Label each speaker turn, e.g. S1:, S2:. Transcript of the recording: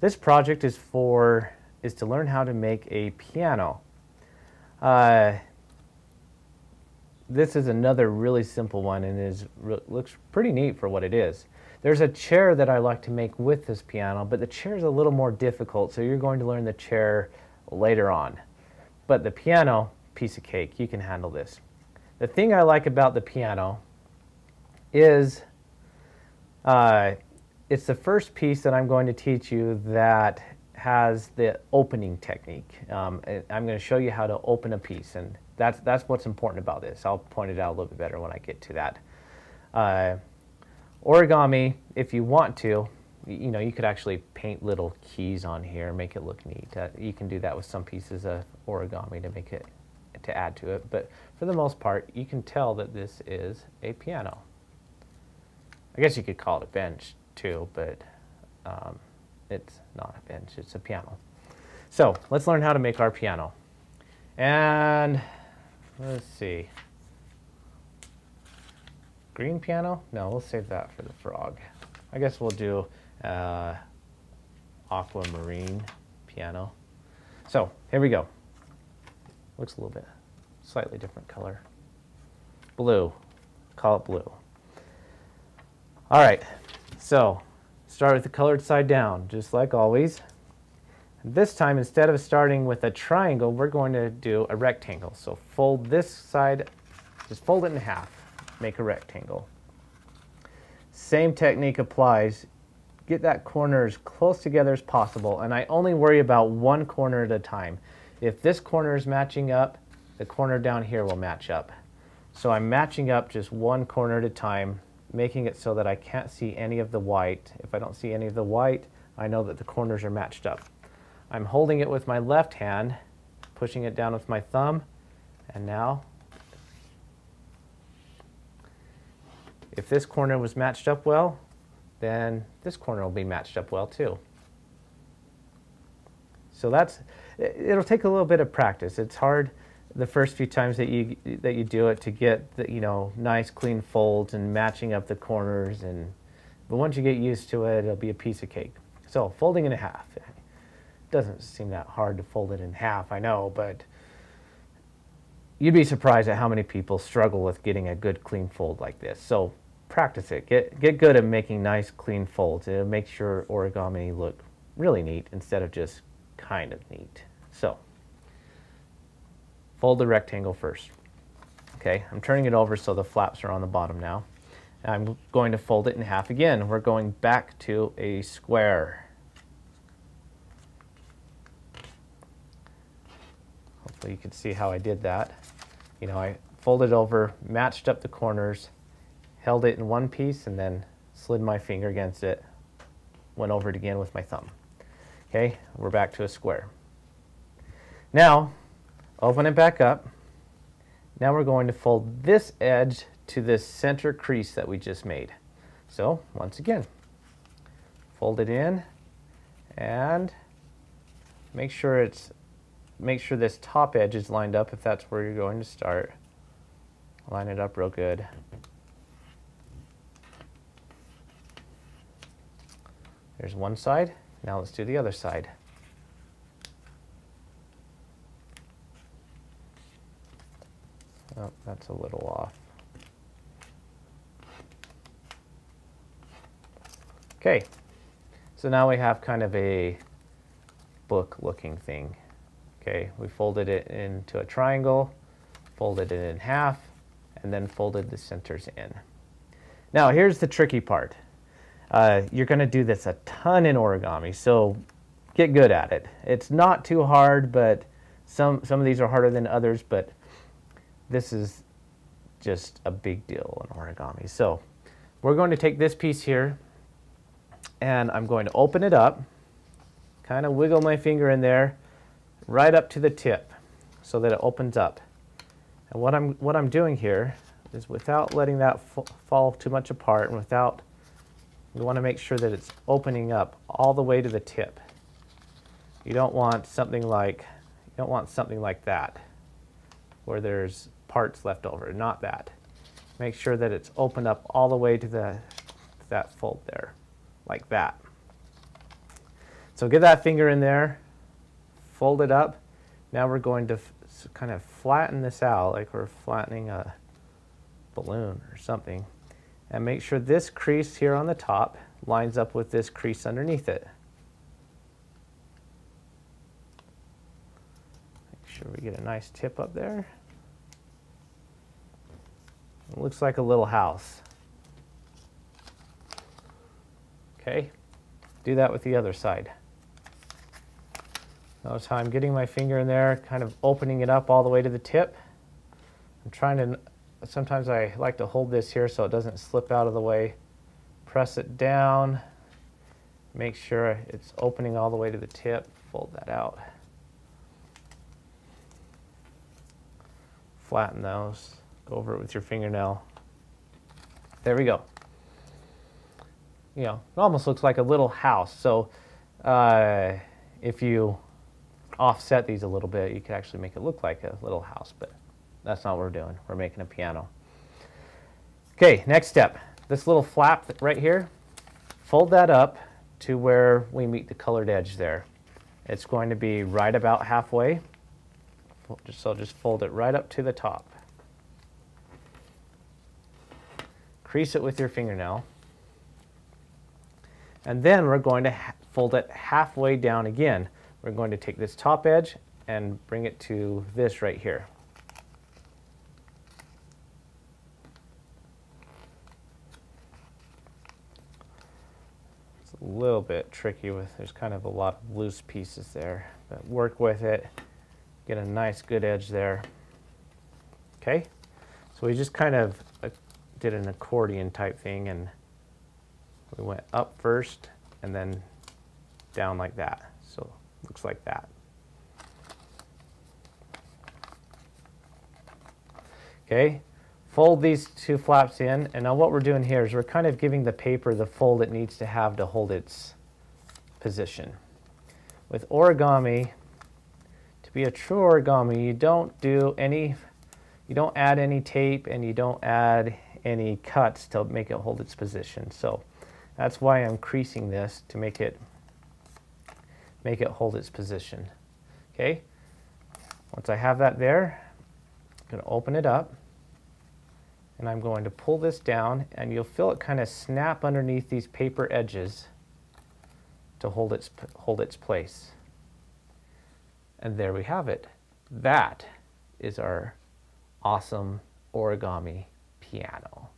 S1: This project is to learn how to make a piano. This is another really simple one and looks pretty neat for what it is. There's a chair that I like to make with this piano, but the chair is a little more difficult, so you're going to learn the chair later on. But the piano, piece of cake, you can handle this. The thing I like about the piano is it's the first piece that I'm going to teach you that has the opening technique. I'm going to show you how to open a piece, and that's what's important about this. I'll point it out a little bit better when I get to that. Origami, if you want to, you could actually paint little keys on here, make it look neat. You can do that with some pieces of origami to add to it, but for the most part, you can tell that this is a piano. I guess you could call it a bench too, but it's not a bench, it's a piano. So let's learn how to make our piano. And let's see. Green piano? No, we'll save that for the frog. I guess we'll do aquamarine piano. So here we go. Looks a little bit slightly different color. Blue. Call it blue. All right, so start with the colored side down, just like always. This time, instead of starting with a triangle, we're going to do a rectangle. So fold this side, just fold it in half, make a rectangle. Same technique applies. Get that corner as close together as possible, and I only worry about one corner at a time. If this corner is matching up, the corner down here will match up. So I'm matching up just one corner at a time, making it so that I can't see any of the white. If I don't see any of the white, I know that the corners are matched up. I'm holding it with my left hand, pushing it down with my thumb, and now, if this corner was matched up well, then this corner will be matched up well too. So it'll take a little bit of practice. It's hard the first few times that you do it to get the, nice clean folds and matching up the corners, but once you get used to it, it'll be a piece of cake. So folding in half. It doesn't seem that hard to fold it in half, I know, but you'd be surprised at how many people struggle with getting a good clean fold like this. So practice it. Get good at making nice clean folds. It'll make your origami look really neat instead of just kind of neat. So fold the rectangle first. Okay, I'm turning it over so the flaps are on the bottom now. And I'm going to fold it in half again. We're going back to a square. Hopefully you can see how I did that. I folded over, matched up the corners, held it in one piece, and then slid my finger against it, went over it again with my thumb. Okay, we're back to a square. Now, open it back up. Now we're going to fold this edge to this center crease that we just made. So, once again, fold it in and make sure this top edge is lined up if that's where you're going to start. Line it up real good. There's one side. Now let's do the other side. Oh, that's a little off. Okay, so now we have kind of a book-looking thing. Okay, we folded it into a triangle, folded it in half, and then folded the centers in. Now here's the tricky part. You're going to do this a ton in origami, so get good at it. It's not too hard, but some of these are harder than others, but this is just a big deal in origami. So we're going to take this piece here, and I'm going to open it up, kind of wiggle my finger in there, right up to the tip so that it opens up. And what I'm doing here is, without letting that fall too much apart, and you want to make sure that it's opening up all the way to the tip. You don't want something like that, where there's parts left over. Not that. Make sure that it's opened up all the way to that fold there, like that. So get that finger in there, fold it up. Now we're going to kind of flatten this out like we're flattening a balloon or something. And make sure this crease here on the top lines up with this crease underneath it. Make sure we get a nice tip up there. It looks like a little house. Okay, do that with the other side. Notice how I'm getting my finger in there, kind of opening it up all the way to the tip. I'm trying to, sometimes I like to hold this here so it doesn't slip out of the way. Press it down, make sure it's opening all the way to the tip, fold that out. Flatten those, go over it with your fingernail. There we go. You know, it almost looks like a little house. So if you offset these a little bit, you could actually make it look like a little house, but that's not what we're doing. We're making a piano. Okay, next step. This little flap right here, fold that up to where we meet the colored edge there. It's going to be right about halfway. So just fold it right up to the top. Crease it with your fingernail. And then we're going to fold it halfway down again. We're going to take this top edge and bring it to this right here. It's a little bit tricky there's kind of a lot of loose pieces there, but work with it, get a nice good edge there. Okay, so we just kind of did an accordion type thing, and we went up first and then down like that. So looks like that. Okay, fold these two flaps in, and now what we're doing here is we're kind of giving the paper the fold it needs to have to hold its position. With origami, to be a true origami, you don't add any tape and you don't add any cuts to make it hold its position. So that's why I'm creasing this to make it hold its position. Okay, once I have that there, I'm going to open it up and I'm going to pull this down, and you'll feel it kind of snap underneath these paper edges to hold its place. And there we have it. That is our awesome origami piano.